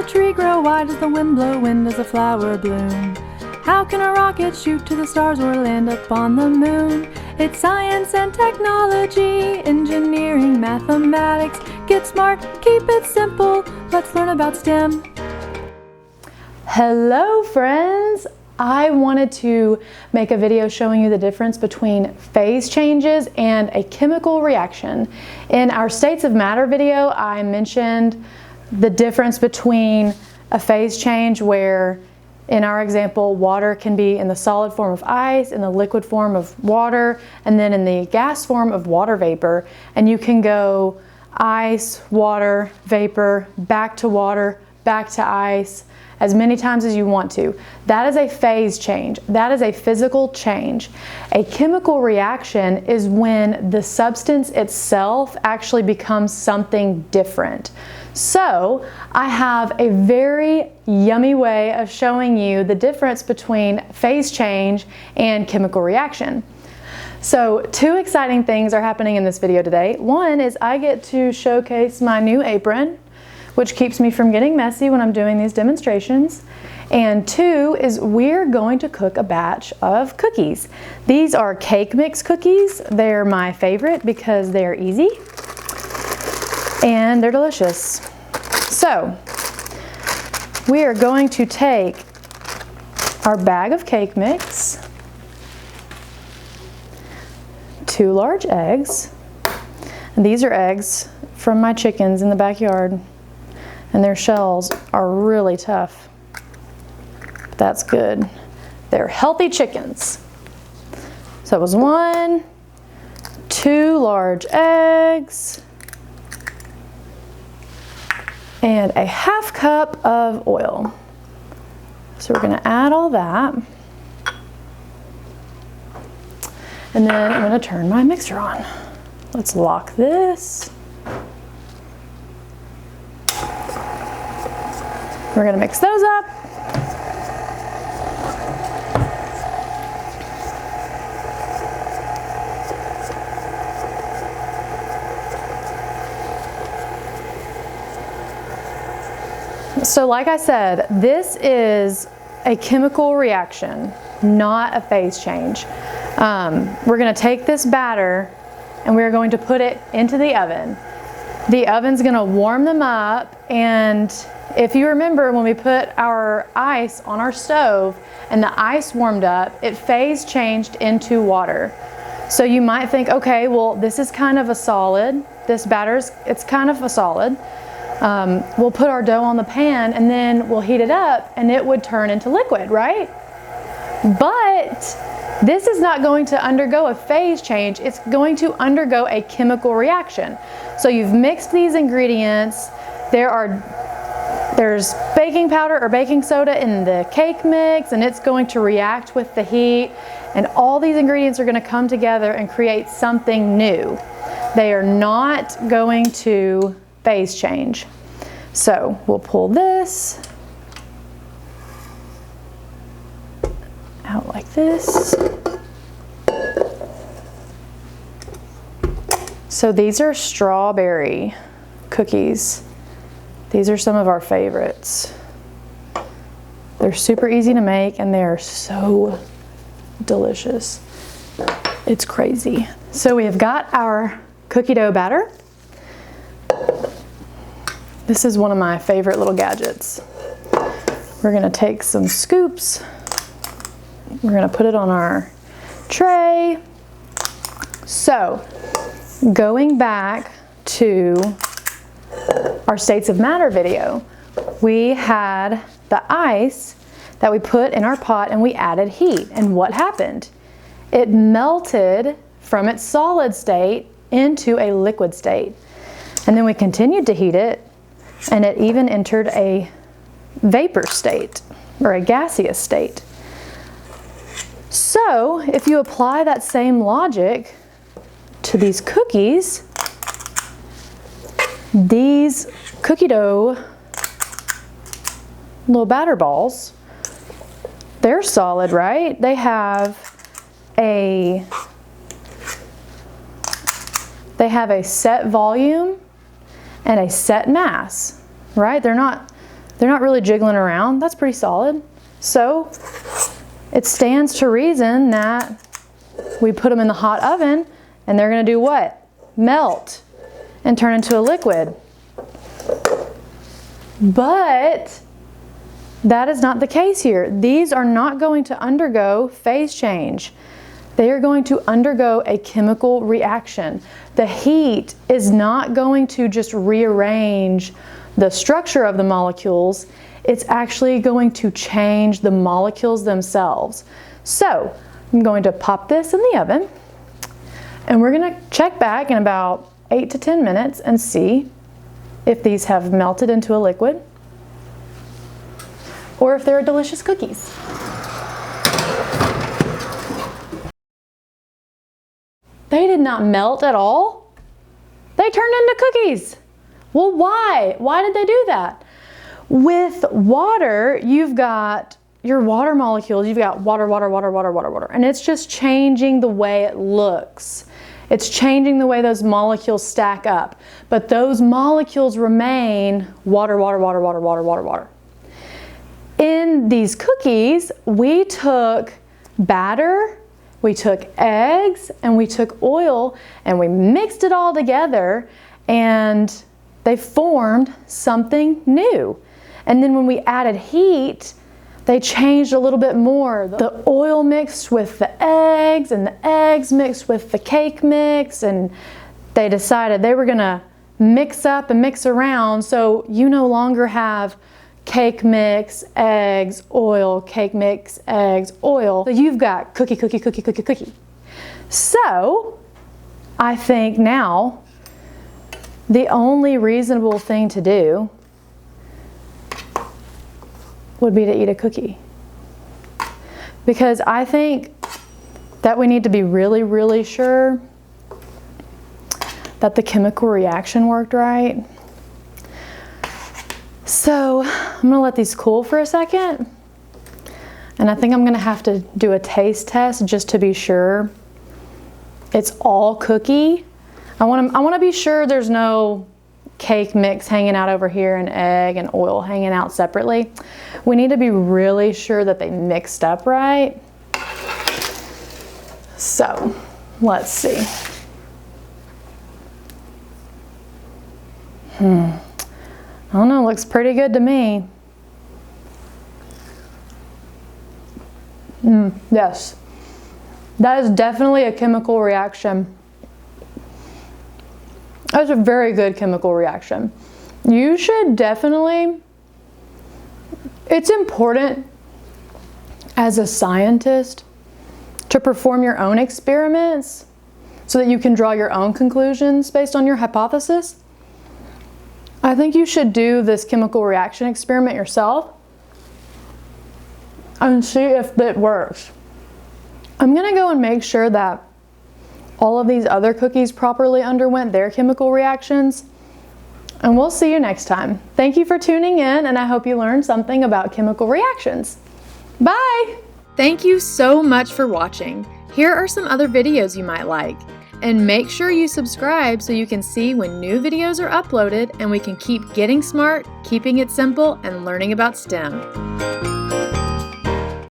tree grow? Why does the wind blow? When does a flower bloom? How can a rocket shoot to the stars or land up on the moon? It's science and technology, engineering, mathematics. Get smart, keep it simple. Let's learn about STEM. Hello friends! I wanted to make a video showing you the difference between phase changes and a chemical reaction. In our States of Matter video, I mentioned the difference between a phase change where, in our example, water can be in the solid form of ice, in the liquid form of water, and then in the gas form of water vapor. And you can go ice, water, vapor, back to water, back to ice, as many times as you want to. That is a phase change. That is a physical change. A chemical reaction is when the substance itself actually becomes something different. So I have a very yummy way of showing you the difference between phase change and chemical reaction. So two exciting things are happening in this video today. One is I get to showcase my new apron, which keeps me from getting messy when I'm doing these demonstrations. And two is we're going to cook a batch of cookies. These are cake mix cookies. They're my favorite because they're easy and they're delicious. So we are going to take our bag of cake mix, 2 large eggs, and these are eggs from my chickens in the backyard. And their shells are really tough. That's good. They're healthy chickens. So it was 1, 2 large eggs, and a ½ cup of oil. So we're gonna add all that. And then I'm gonna turn my mixer on. Let's lock this. We're going to mix those up. So like I said, this is a chemical reaction, not a phase change. We're going to take this batter and we're going to put it into the oven. The oven's going to warm them up, and if you remember when we put our ice on our stove and the ice warmed up, it phase changed into water. So you might think, okay, well, this is kind of a solid. This batter's, it's kind of a solid. We'll put our dough on the pan and then we'll heat it up and it would turn into liquid, right? But this is not going to undergo a phase change. It's going to undergo a chemical reaction. So you've mixed these ingredients. There's baking powder or baking soda in the cake mix, and it's going to react with the heat, and all these ingredients are going to come together and create something new. They are not going to phase change. So we'll pull this out like this. So these are strawberry cookies. These are some of our favorites. They're super easy to make and they are so delicious. It's crazy. So we have got our cookie dough batter. This is one of my favorite little gadgets. We're gonna take some scoops. We're gonna put it on our tray. So going back to our States of Matter video, we had the ice that we put in our pot and we added heat. And what happened? It melted from its solid state into a liquid state. And then we continued to heat it and it even entered a vapor state or a gaseous state. So if you apply that same logic to these cookies, these cookie dough little batter balls, they're solid, right? They have a set volume and a set mass, right? They're not They're not really jiggling around. That's pretty solid. So it stands to reason that we put them in the hot oven and they're gonna do what? Melt and turn into a liquid. But that is not the case here. These are not going to undergo phase change. They are going to undergo a chemical reaction. The heat is not going to just rearrange the structure of the molecules. It's actually going to change the molecules themselves. So I'm going to pop this in the oven and we're going to check back in about 8 to 10 minutes and see if these have melted into a liquid or if they're delicious cookies. They did not melt at all. They turned into cookies. Well, why? Why did they do that? With water, you've got your water molecules. You've got water, water, water, water, water, water. And it's just changing the way it looks. It's changing the way those molecules stack up. But those molecules remain water, water, water, water, water, water, water. In these cookies, we took batter, we took eggs, and we took oil, and we mixed it all together, and they formed something new. And then when we added heat, they changed a little bit more. The oil mixed with the eggs, and the eggs mixed with the cake mix, and they decided they were gonna mix up and mix around, so you no longer have cake mix, eggs, oil, cake mix, eggs, oil. So you've got cookie, cookie, cookie, cookie, cookie. So I think now the only reasonable thing to do would be to eat a cookie. Because I think that we need to be really, really sure that the chemical reaction worked right. So I'm gonna let these cool for a second. And I think I'm gonna have to do a taste test just to be sure it's all cookie. I wanna be sure there's no cake mix hanging out over here and egg and oil hanging out separately. We need to be really sure that they mixed up right. So let's see. I don't know, looks pretty good to me. Yes, that is definitely a chemical reaction. That's a very good chemical reaction. You should definitely, it's important as a scientist to perform your own experiments so that you can draw your own conclusions based on your hypothesis. I think you should do this chemical reaction experiment yourself and see if it works. I'm gonna go and make sure that all of these other cookies properly underwent their chemical reactions, and we'll see you next time. Thank you for tuning in, and I hope you learned something about chemical reactions. Bye! Thank you so much for watching. Here are some other videos you might like. And make sure you subscribe so you can see when new videos are uploaded and we can keep getting smart, keeping it simple, and learning about STEM.